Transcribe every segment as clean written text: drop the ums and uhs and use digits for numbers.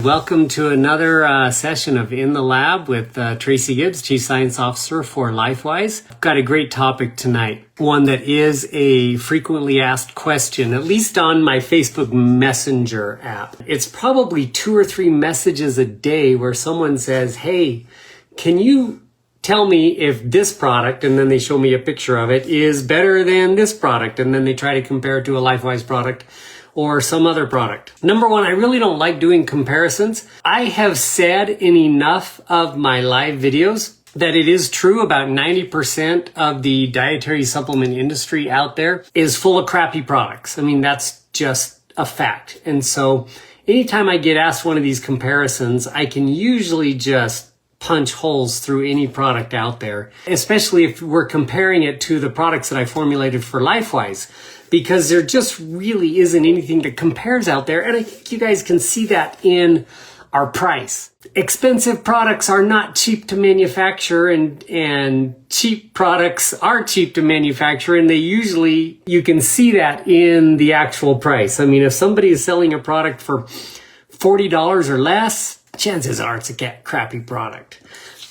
Welcome to another session of In the Lab with Tracy Gibbs, Chief Science Officer for LifeWise. I've got a great topic tonight, one that is a frequently asked question, at least on my Facebook Messenger app. It's probably 2 or 3 messages a day where someone says, hey, can you tell me if this product, and then they show me a picture of it, is better than this product, and then they try to compare it to a LifeWise product or some other product. Number one, I really don't like doing comparisons. I have said in enough of my live videos that it is true about 90% of the dietary supplement industry out there is full of crappy products. I mean, that's just a fact. And so anytime I get asked one of these comparisons, I can usually just punch holes through any product out there, especially if we're comparing it to the products that I formulated for LifeWise, because there just really isn't anything that compares out there. And I think you guys can see that in our price. Expensive products are not cheap to manufacture, and cheap products are cheap to manufacture, and you can see that in the actual price. I mean, if somebody is selling a product for $40 or less, chances are it's a crappy product.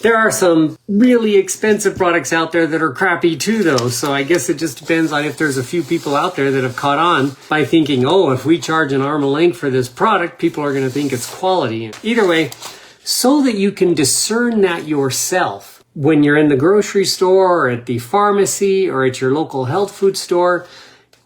There are some really expensive products out there that are crappy too, though. So I guess it just depends on if there's a few people out there that have caught on by thinking, oh, if we charge an arm and a leg for this product, people are going to think it's quality. Either way, so that you can discern that yourself when you're in the grocery store or at the pharmacy or at your local health food store,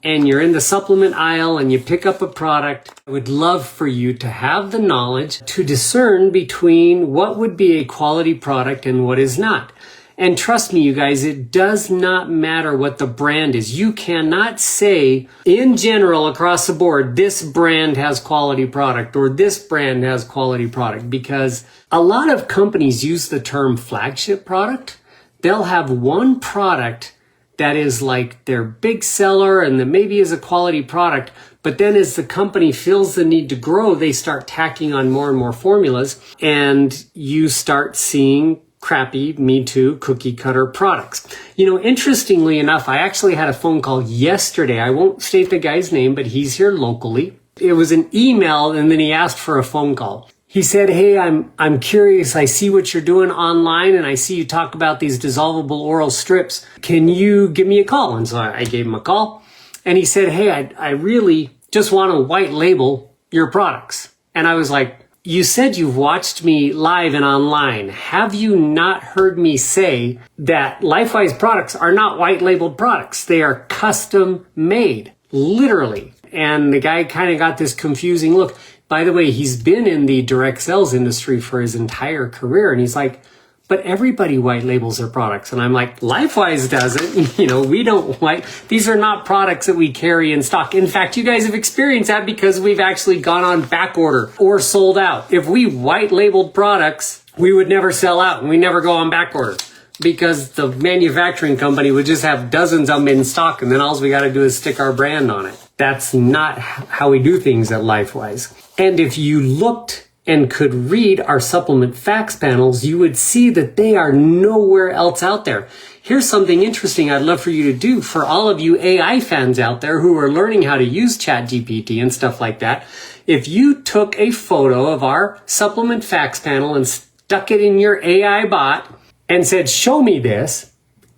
and you're in the supplement aisle and you pick up a product, I would love for you to have the knowledge to discern between what would be a quality product and what is not. And trust me, you guys, it does not matter what the brand is. You cannot say in general across the board, this brand has quality product or this brand has quality product, because a lot of companies use the term flagship product. They'll have one product that is like their big seller and that maybe is a quality product. But then as the company feels the need to grow, they start tacking on more and more formulas, and you start seeing crappy Me Too cookie cutter products. You know, interestingly enough, I actually had a phone call yesterday. I won't state the guy's name, but he's here locally. It was an email, and then he asked for a phone call. He said, hey, I'm curious. I see what you're doing online, and I see you talk about these dissolvable oral strips. Can you give me a call? And so I gave him a call, and he said, hey, I really just want to white label your products. And I was like, you said you've watched me live and online. Have you not heard me say that LifeWise products are not white labeled products? They are custom made, literally. And the guy kind of got this confusing look. By the way, he's been in the direct sales industry for his entire career. And he's like, but everybody white labels their products. And I'm like, LifeWise doesn't. You know, we don't these are not products that we carry in stock. In fact, you guys have experienced that because we've actually gone on back order or sold out. If we white labeled products, we would never sell out and we never go on back order, because the manufacturing company would just have dozens of them in stock, and then all we got to do is stick our brand on it. That's not how we do things at LifeWise. And if you looked and could read our supplement facts panels, you would see that they are nowhere else out there. Here's something interesting I'd love for you to do for all of you AI fans out there who are learning how to use ChatGPT and stuff like that. If you took a photo of our supplement facts panel and stuck it in your AI bot and said, show me this,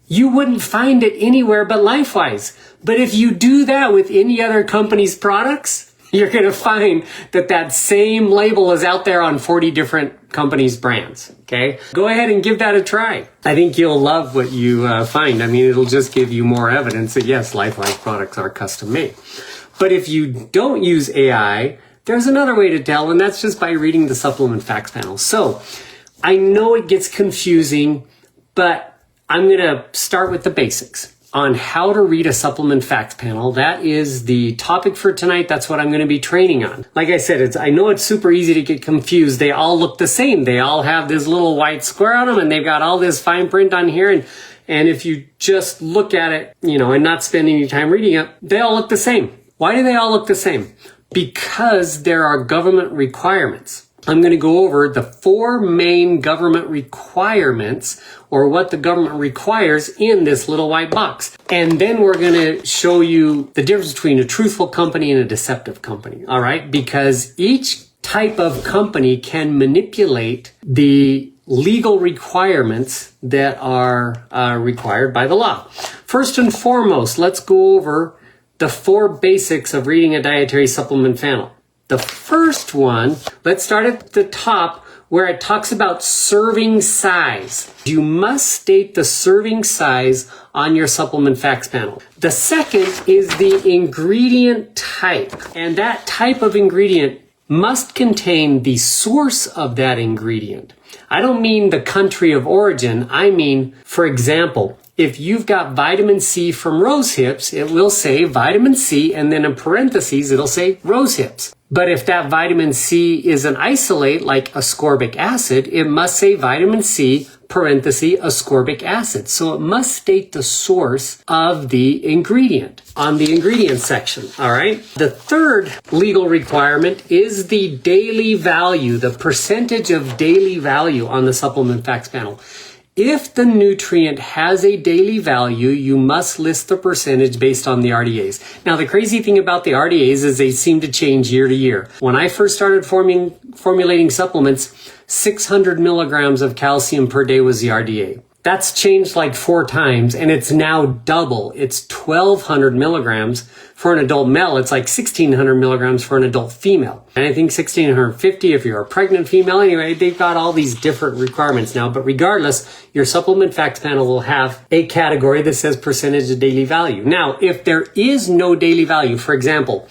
you wouldn't find it anywhere but LifeWise. But if you do that with any other company's products, you're going to find that that same label is out there on 40 different companies' brands. Okay? Go ahead and give that a try. I think you'll love what you find. I mean, it'll just give you more evidence that yes, LifeWise products are custom made. But if you don't use AI, there's another way to tell, and that's just by reading the supplement facts panel. So I know it gets confusing, but I'm going to start with the basics on how to read a supplement facts panel. That is the topic for tonight. That's what I'm going to be training on. Like I said, I know it's super easy to get confused. They all look the same. They all have this little white square on them, and they've got all this fine print on here. And if you just look at it, you know, and not spend any time reading it, they all look the same. Why do they all look the same? Because there are government requirements. I'm going to go over the 4 main government requirements, or what the government requires in this little white box. And then we're going to show you the difference between a truthful company and a deceptive company. All right? Because each type of company can manipulate the legal requirements that are required by the law. First and foremost, let's go over the 4 basics of reading a dietary supplement panel. The first one, let's start at the top where it talks about serving size. You must state the serving size on your supplement facts panel. The second is the ingredient type, and that type of ingredient must contain the source of that ingredient. I don't mean the country of origin. I mean, for example, if you've got vitamin C from rose hips, it will say vitamin C, and then in parentheses, it'll say rose hips. But if that vitamin C is an isolate like ascorbic acid, it must say vitamin C, parenthesis, ascorbic acid. So it must state the source of the ingredient on the ingredient section, all right? The third legal requirement is the daily value, the percentage of daily value on the supplement facts panel. If the nutrient has a daily value, you must list the percentage based on the RDAs. Now, the crazy thing about the RDAs is they seem to change year to year. When I first started formulating supplements, 600 milligrams of calcium per day was the RDA. That's changed like 4 times, and it's now double. It's 1,200 milligrams for an adult male. It's like 1,600 milligrams for an adult female. And I think 1,650 if you're a pregnant female. Anyway, they've got all these different requirements now. But regardless, your supplement facts panel will have a category that says percentage of daily value. Now, if there is no daily value, for example,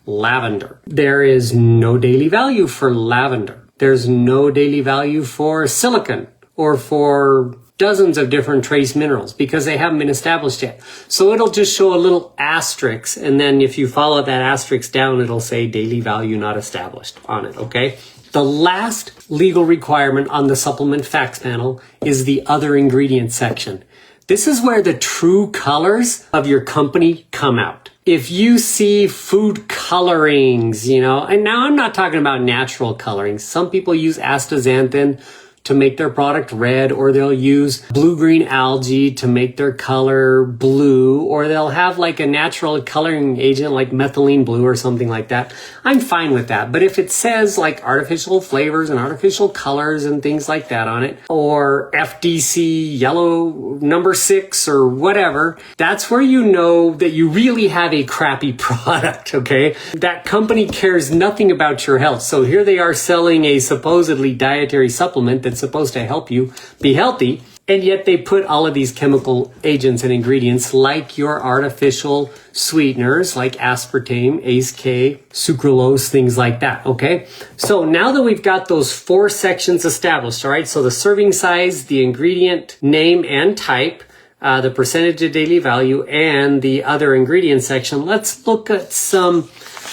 lavender, there is no daily value for lavender. There's no daily value for silicon or for dozens of different trace minerals because they haven't been established yet. So it'll just show a little asterisk, and then if you follow that asterisk down, it'll say daily value not established on it, okay? The last legal requirement on the supplement facts panel is the other ingredient section. This is where the true colors of your company come out. If you see food colorings, and now I'm not talking about natural colorings. Some people use astaxanthin to make their product red, or they'll use blue-green algae to make their color blue, or they'll have like a natural coloring agent like methylene blue or something like that. I'm fine with that. But if it says like artificial flavors and artificial colors and things like that on it, or FDC yellow number 6 or whatever, that's where you know that you really have a crappy product, okay? That company cares nothing about your health. So here they are selling a supposedly dietary supplement that's supposed to help you be healthy, and yet they put all of these chemical agents and ingredients like your artificial sweeteners like aspartame, ACE-K, sucralose, things like that, okay? So now that we've got those 4 sections established, all right, so the serving size, the ingredient name and type, the percentage of daily value, and the other ingredient section, let's look at some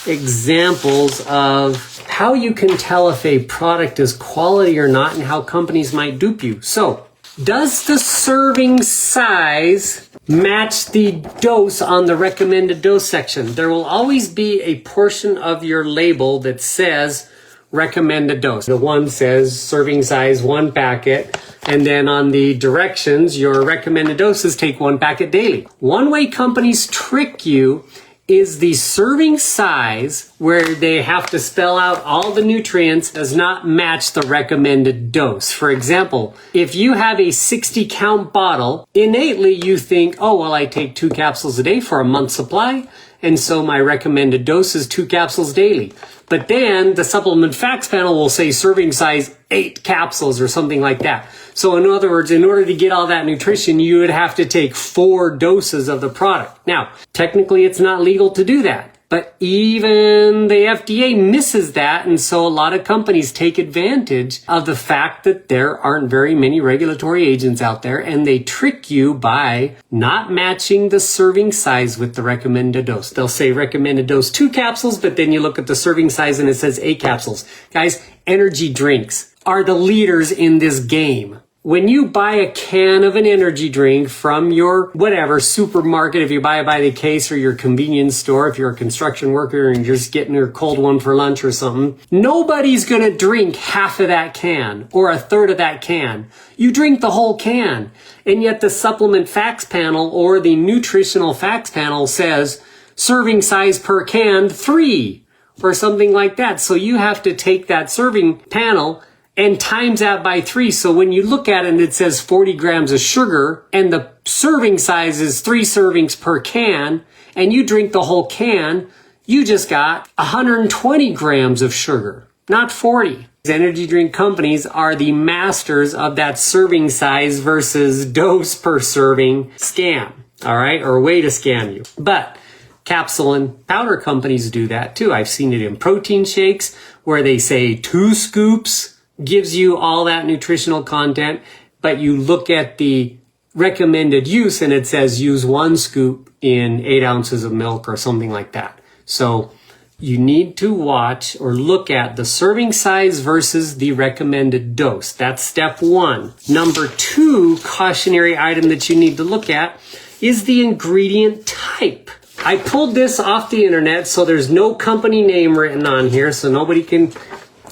examples of how you can tell if a product is quality or not and how companies might dupe you. So, does the serving size match the dose on the recommended dose section? There will always be a portion of your label that says recommended dose. The one says serving size 1 packet, and then on the directions, your recommended doses take 1 packet daily. One way companies trick you is the serving size, where they have to spell out all the nutrients, does not match the recommended dose. For example, if you have a 60 count bottle, innately you think, oh, well, I take 2 capsules a day for a month's supply, and so my recommended dose is 2 capsules daily. But then the supplement facts panel will say serving size 8 capsules or something like that. So in other words, in order to get all that nutrition, you would have to take 4 doses of the product. Now, technically it's not legal to do that, but even the FDA misses that. And so a lot of companies take advantage of the fact that there aren't very many regulatory agents out there, and they trick you by not matching the serving size with the recommended dose. They'll say recommended dose 2 capsules, but then you look at the serving size and it says 8 capsules. Guys, energy drinks are the leaders in this game. When you buy a can of an energy drink from your whatever supermarket, if you buy it by the case, or your convenience store, if you're a construction worker and you're just getting your cold one for lunch or something, nobody's going to drink half of that can or a third of that can. You drink the whole can. And yet the supplement facts panel or the nutritional facts panel says serving size per can 3. or something like that. So you have to take that serving panel and times that by 3. So when you look at it and it says 40 grams of sugar and the serving size is 3 servings per can, and you drink the whole can, you just got 120 grams of sugar, not 40. Energy drink companies are the masters of that serving size versus dose per serving scam, all right, or way to scam you. But capsule and powder companies do that too. I've seen it in protein shakes where they say 2 scoops gives you all that nutritional content, but you look at the recommended use and it says use 1 scoop in 8 ounces of milk or something like that. So you need to watch or look at the serving size versus the recommended dose. That's step 1. Number 2 cautionary item that you need to look at is the ingredient type. I pulled this off the internet, so there's no company name written on here, so nobody can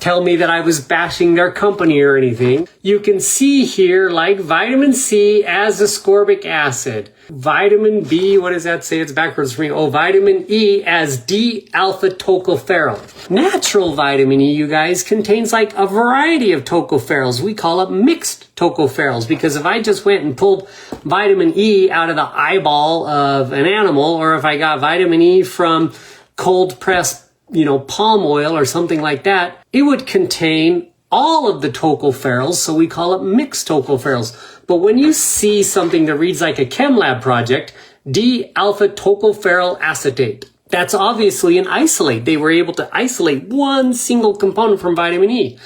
tell me that I was bashing their company or anything. You can see here, like vitamin C as ascorbic acid. Vitamin B, what does that say? It's backwards for me. Oh, vitamin E as D-alpha tocopherol. Natural vitamin E, you guys, contains like a variety of tocopherols. We call it mixed tocopherols because if I just went and pulled vitamin E out of the eyeball of an animal, or if I got vitamin E from cold pressed palm oil or something like that, it would contain all of the tocopherols, so we call it mixed tocopherols. But when you see something that reads like a chem lab project, D-alpha tocopherol acetate, that's obviously an isolate. They were able to isolate one single component from vitamin E.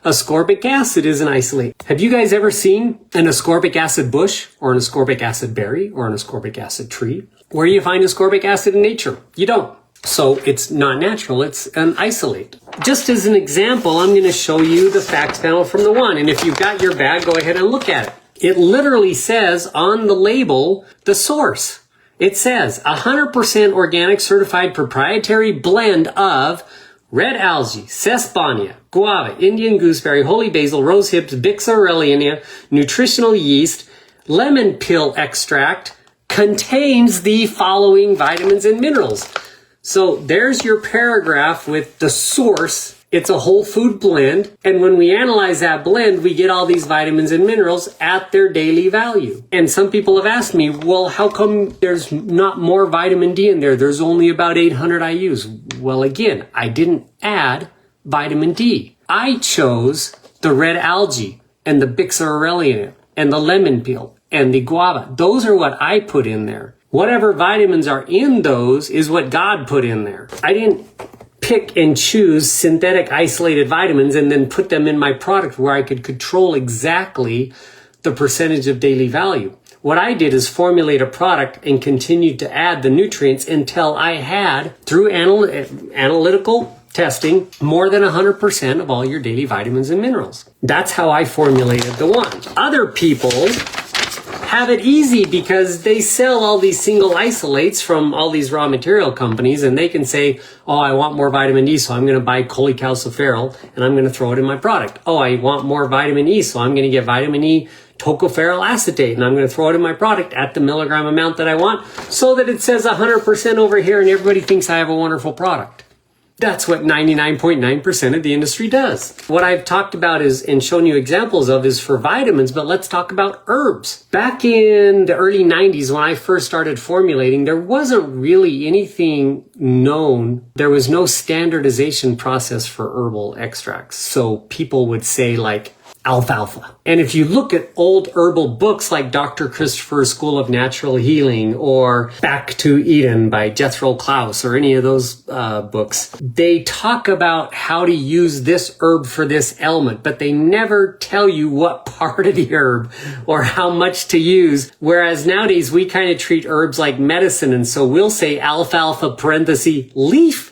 Ascorbic acid is an isolate. Have you guys ever seen an ascorbic acid bush or an ascorbic acid berry or an ascorbic acid tree? Where do you find ascorbic acid in nature? You don't. So it's not natural, it's an isolate. Just as an example, I'm going to show you the facts panel from the one. And if you've got your bag, go ahead and look at it. It literally says on the label, the source. It says 100% organic certified proprietary blend of red algae, sesbania, guava, Indian gooseberry, holy basil, rose hips, Bix aurelia, nutritional yeast, lemon peel extract, contains the following vitamins and minerals. So there's your paragraph with the source. It's a whole food blend. And when we analyze that blend, we get all these vitamins and minerals at their daily value. And some people have asked me, well, how come there's not more vitamin D in there? There's only about 800 IUs. Well, again, I didn't add vitamin D. I chose the red algae and the Bix aurelia and the lemon peel and the guava. Those are what I put in there. Whatever vitamins are in those is what God put in there. I didn't pick and choose synthetic isolated vitamins and then put them in my product where I could control exactly the percentage of daily value. What I did is formulate a product and continued to add the nutrients until I had, through analytical testing, more than 100% of all your daily vitamins and minerals. That's how I formulated the one. Other people have it easy because they sell all these single isolates from all these raw material companies, and they can say, oh, I want more vitamin D, so I'm going to buy cholecalciferol and I'm going to throw it in my product. Oh, I want more vitamin E, so I'm going to get vitamin E tocopherol acetate and I'm going to throw it in my product at the milligram amount that I want so that it says 100% over here and everybody thinks I have a wonderful product. That's what 99.9% of the industry does. What I've talked about is, and shown you examples of, is for vitamins, but let's talk about herbs. Back in the early 90s, when I first started formulating, there wasn't really anything known. There was no standardization process for herbal extracts. So people would say like alfalfa. And if you look at old herbal books like Dr. Christopher's School of Natural Healing or Back to Eden by Jethro Klaus or any of those books, they talk about how to use this herb for this ailment, but they never tell you what part of the herb or how much to use. Whereas nowadays we kind of treat herbs like medicine. And so we'll say alfalfa parenthesis leaf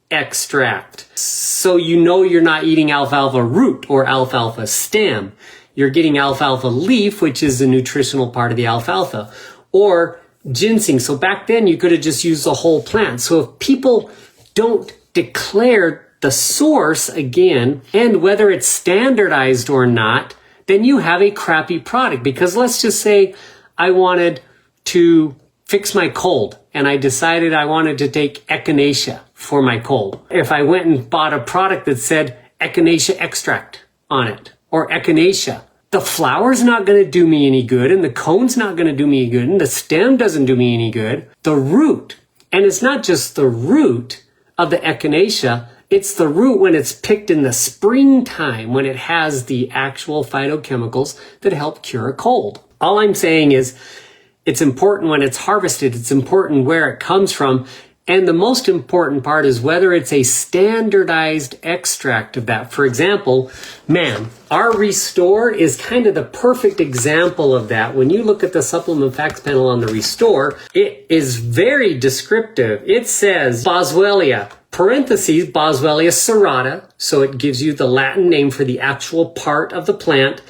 extract. So you know you're not eating alfalfa root or alfalfa stem. You're getting alfalfa leaf, which is the nutritional part of the alfalfa, or ginseng. So back then you could have just used the whole plant. So if people don't declare the source again, and whether it's standardized or not, then you have a crappy product. Because let's just say I wanted to fix my cold and I decided I wanted to take echinacea for my cold. If I went and bought a product that said echinacea extract on it, or echinacea, the flower's not going to do me any good, and the cone's not going to do me any good, and the stem doesn't do me any good. The root, and it's not just the root of the echinacea, it's the root when it's picked in the springtime, when it has the actual phytochemicals that help cure a cold. All I'm saying is it's important when it's harvested, it's important where it comes from, and the most important part is whether it's a standardized extract of that. For example, our Restore is kind of the perfect example of that. When you look at the supplement facts panel on the Restore, it is very descriptive. It says Boswellia, parentheses, Boswellia serrata, so it gives you the Latin name for the actual part of the plant.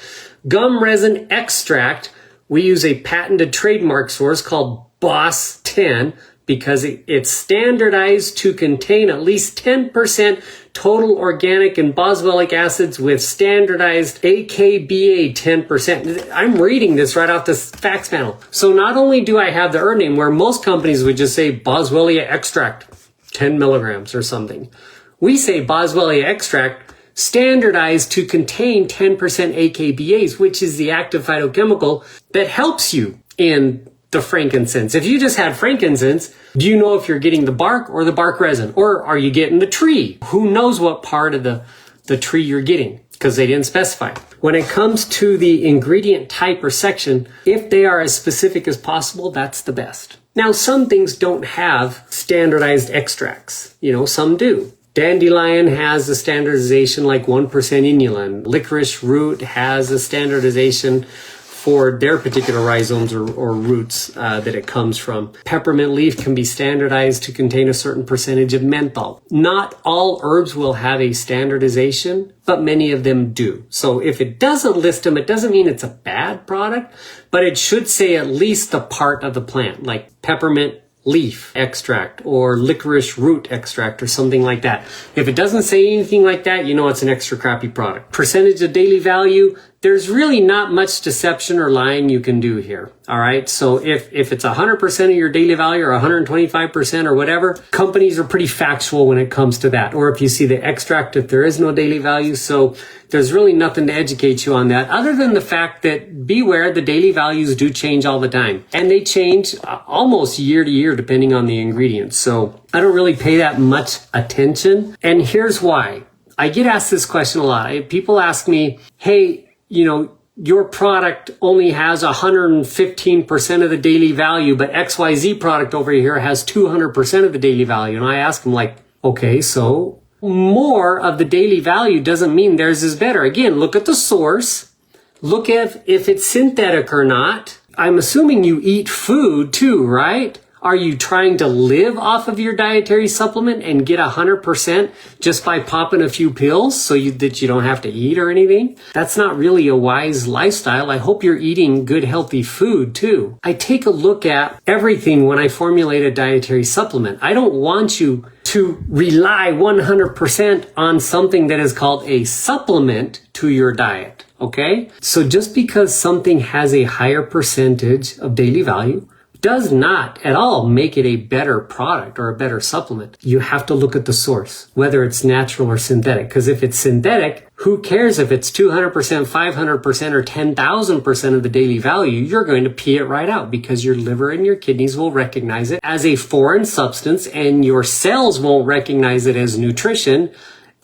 Gum resin extract, we use a patented trademark source called BOSS 10, because it's standardized to contain at least 10% total organic and boswellic acids with standardized AKBA 10%. I'm reading this right off the facts panel. So not only do I have the herb name where most companies would just say Boswellia extract, 10 milligrams or something. We say Boswellia extract standardized to contain 10% AKBAs, which is the active phytochemical that helps you in the frankincense. If you just had frankincense, do you know if you're getting the bark or the bark resin? Or are you getting the tree? Who knows what part of the tree you're getting? Because they didn't specify. When it comes to the ingredient type or section, if they are as specific as possible, that's the best. Now, some things don't have standardized extracts. Some do. Dandelion has a standardization like 1% inulin. Licorice root has a standardization for their particular rhizomes or roots that it comes from. Peppermint leaf can be standardized to contain a certain percentage of menthol. Not all herbs will have a standardization, but many of them do. So if it doesn't list them, it doesn't mean it's a bad product, but it should say at least the part of the plant, like peppermint leaf extract or licorice root extract or something like that. If it doesn't say anything like that, it's an extra crappy product. Percentage of daily value, there's really not much deception or lying you can do here. All right. So if it's 100% of your daily value or 125% or whatever, companies are pretty factual when it comes to that. Or if you see the extract, if there is no daily value. So there's really nothing to educate you on that other than the fact that beware, the daily values do change all the time, and they change almost year to year depending on the ingredients. So I don't really pay that much attention. And here's why. I get asked this question a lot. People ask me, hey, your product only has 115% of the daily value, but XYZ product over here has 200% of the daily value. And I ask them okay, so more of the daily value doesn't mean theirs is better. Again, look at the source. Look at if it's synthetic or not. I'm assuming you eat food too, right? Are you trying to live off of your dietary supplement and get 100% just by popping a few pills so that you don't have to eat or anything? That's not really a wise lifestyle. I hope you're eating good, healthy food too. I take a look at everything when I formulate a dietary supplement. I don't want you to rely 100% on something that is called a supplement to your diet, okay? So just because something has a higher percentage of daily value does not at all make it a better product or a better supplement. You have to look at the source, whether it's natural or synthetic. Because if it's synthetic, who cares if it's 200%, 500%, or 10,000% of the daily value? You're going to pee it right out because your liver and your kidneys will recognize it as a foreign substance, and your cells won't recognize it as nutrition,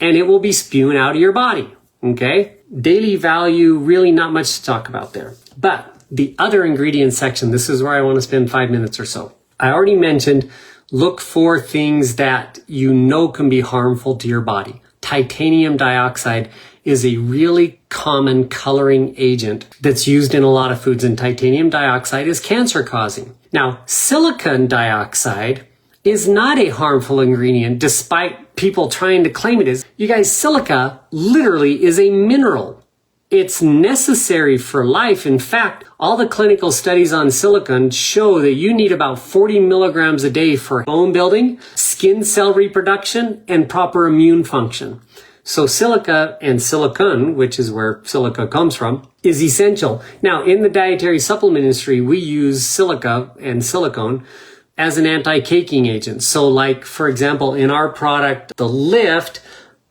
and it will be spewing out of your body. Okay? Daily value, really not much to talk about there. But the other ingredient section, this is where I want to spend 5 minutes or so. I already mentioned, look for things that can be harmful to your body. Titanium dioxide is a really common coloring agent that's used in a lot of foods, and titanium dioxide is cancer causing. Now, silicon dioxide is not a harmful ingredient despite people trying to claim it is. You guys, silica literally is a mineral. It's necessary for life. In fact, all the clinical studies on silicon show that you need about 40 milligrams a day for bone building, skin cell reproduction, and proper immune function. So silica and silicon, which is where silica comes from, is essential. Now, in the dietary supplement industry, we use silica and silicone as an anti-caking agent. So like, for example, in our product, the Lift,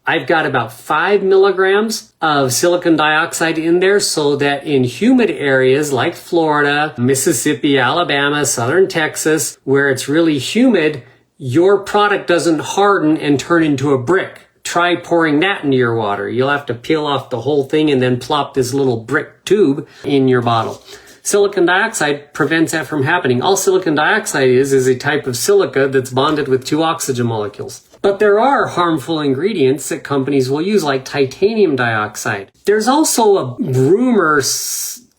I've got about 5 milligrams of silicon dioxide in there so that in humid areas like Florida, Mississippi, Alabama, southern Texas, where it's really humid, your product doesn't harden and turn into a brick. Try pouring that into your water. You'll have to peel off the whole thing and then plop this little brick tube in your bottle. Silicon dioxide prevents that from happening. All silicon dioxide is a type of silica that's bonded with 2 oxygen molecules. But there are harmful ingredients that companies will use, like titanium dioxide. There's also a rumor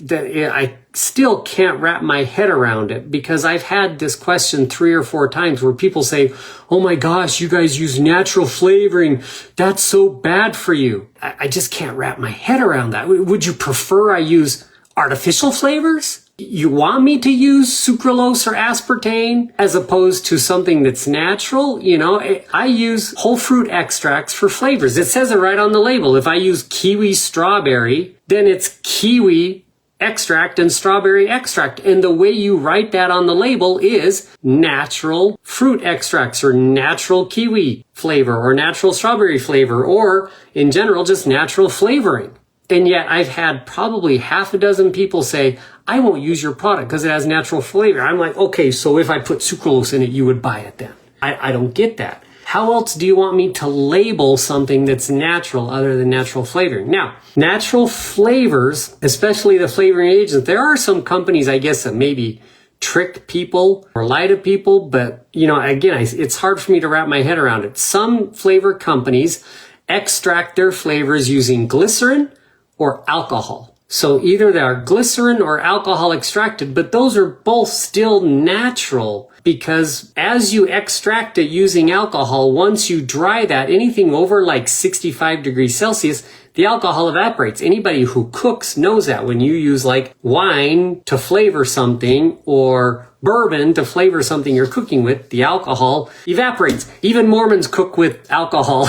that I still can't wrap my head around it, because I've had this question 3 or 4 times where people say, oh my gosh, you guys use natural flavoring. That's so bad for you. I just can't wrap my head around that. Would you prefer I use artificial flavors? You want me to use sucralose or aspartame as opposed to something that's natural? You know, I use whole fruit extracts for flavors. It says it right on the label. If I use kiwi strawberry, then it's kiwi extract and strawberry extract. And the way you write that on the label is natural fruit extracts or natural kiwi flavor or natural strawberry flavor, or in general, just natural flavoring. And yet I've had probably half a dozen people say, I won't use your product because it has natural flavor. I'm like, okay, so if I put sucralose in it, you would buy it then. I don't get that. How else do you want me to label something that's natural other than natural flavoring? Now, natural flavors, especially the flavoring agents, there are some companies, I guess, that maybe trick people or lie to people. But, you know, again, it's hard for me to wrap my head around it. Some flavor companies extract their flavors using glycerin or alcohol. So either they are glycerin or alcohol extracted, but those are both still natural, because as you extract it using alcohol, once you dry that, anything over like 65 degrees Celsius, the alcohol evaporates. Anybody who cooks knows that. When you use like wine to flavor something or bourbon to flavor something you're cooking with, the alcohol evaporates. Even Mormons cook with alcohol.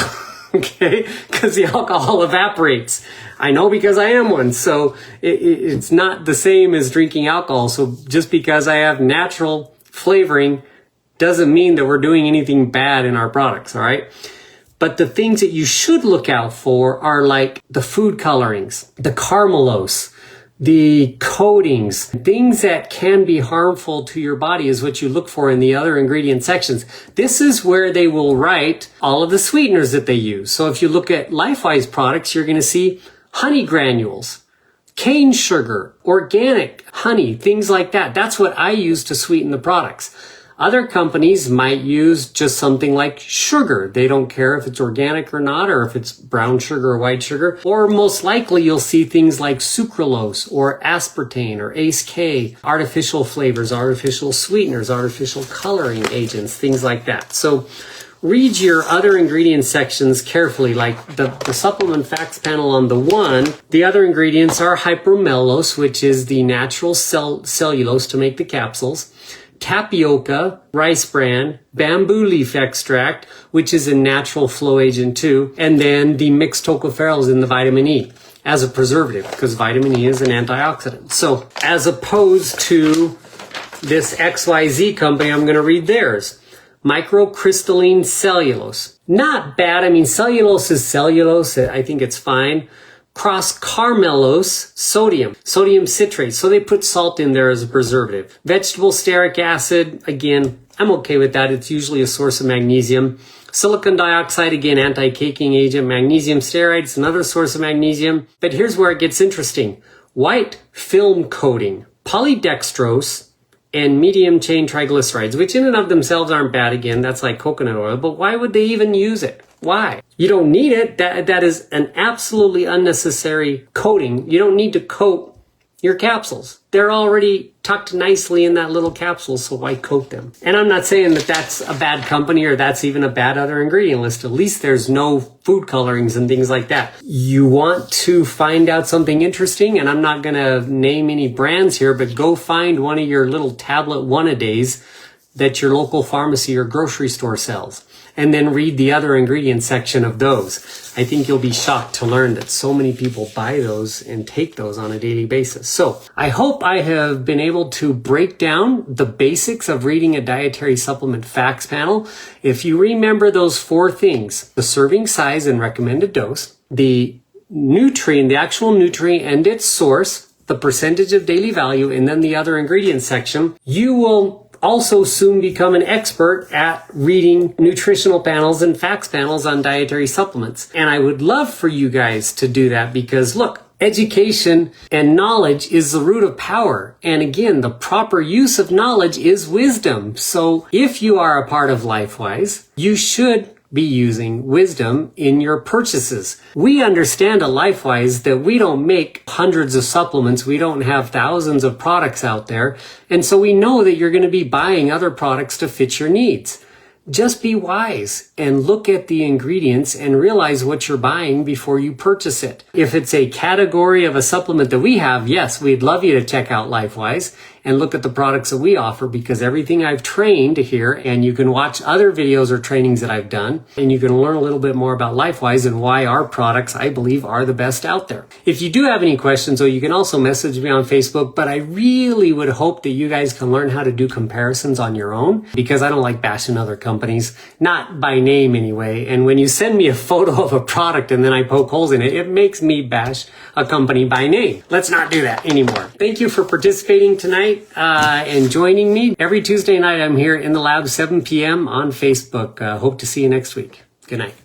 Okay, because the alcohol evaporates. I know because I am one. So it's not the same as drinking alcohol. So just because I have natural flavoring doesn't mean that we're doing anything bad in our products, all right? But the things that you should look out for are like the food colorings, the caramelose, the coatings, things that can be harmful to your body is what you look for in the other ingredient sections. This is where they will write all of the sweeteners that they use. So if you look at LifeWise products, you're going to see honey granules, cane sugar, organic honey, things like that. That's what I use to sweeten the products. Other companies might use just something like sugar. They don't care if it's organic or not, or if it's brown sugar or white sugar. Or most likely you'll see things like sucralose or aspartame or ACE-K, artificial flavors, artificial sweeteners, artificial coloring agents, things like that. So read your other ingredient sections carefully, like the supplement facts panel on the one. The other ingredients are hypromellose, which is the natural cellulose to make the capsules. Tapioca, rice bran, bamboo leaf extract, which is a natural flow agent too, and then the mixed tocopherols in the vitamin E as a preservative, because vitamin E is an antioxidant. So as opposed to this XYZ company, I'm going to read theirs. Microcrystalline cellulose. Not bad. I mean, cellulose is cellulose. I think it's fine. Cross-carmellose sodium citrate. So they put salt in there as a preservative. Vegetable stearic acid, again, I'm okay with that. It's usually a source of magnesium. Silicon dioxide, again, anti-caking agent. Magnesium stearate is another source of magnesium. But here's where it gets interesting. White film coating, polydextrose, and medium chain triglycerides, which in and of themselves aren't bad. Again, that's like coconut oil, but why would they even use it? Why? You don't need it. That is an absolutely unnecessary coating. You don't need to coat your capsules. They're already tucked nicely in that little capsule, so why coat them? And I'm not saying that that's a bad company or that's even a bad other ingredient list. At least there's no food colorings and things like that. You want to find out something interesting, and I'm not going to name any brands here, but go find one of your little tablet one-a-days that your local pharmacy or grocery store sells. and then read the other ingredient section of those. I think you'll be shocked to learn that so many people buy those and take those on a daily basis. So I hope I have been able to break down the basics of reading a dietary supplement facts panel. If you remember those 4 things, the serving size and recommended dose, the nutrient, the actual nutrient and its source, the percentage of daily value, and then the other ingredient section, you will also soon become an expert at reading nutritional panels and facts panels on dietary supplements. And I would love for you guys to do that because look, education and knowledge is the root of power. And again, the proper use of knowledge is wisdom. So if you are a part of LifeWise, you should be using wisdom in your purchases. We understand at LifeWise that we don't make hundreds of supplements. We don't have thousands of products out there. And so we know that you're going to be buying other products to fit your needs. Just be wise and look at the ingredients and realize what you're buying before you purchase it. If it's a category of a supplement that we have, yes, we'd love you to check out LifeWise and look at the products that we offer because everything I've trained here, and you can watch other videos or trainings that I've done, and you can learn a little bit more about LifeWise and why our products, I believe, are the best out there. If you do have any questions, though, you can also message me on Facebook, but I really would hope that you guys can learn how to do comparisons on your own because I don't like bashing other companies, not by name anyway. And when you send me a photo of a product and then I poke holes in it, it makes me bash a company by name. Let's not do that anymore. Thank you for participating tonight and joining me. Every Tuesday night I'm here in the lab, 7 p.m. on Facebook. Hope to see you next week. Good night.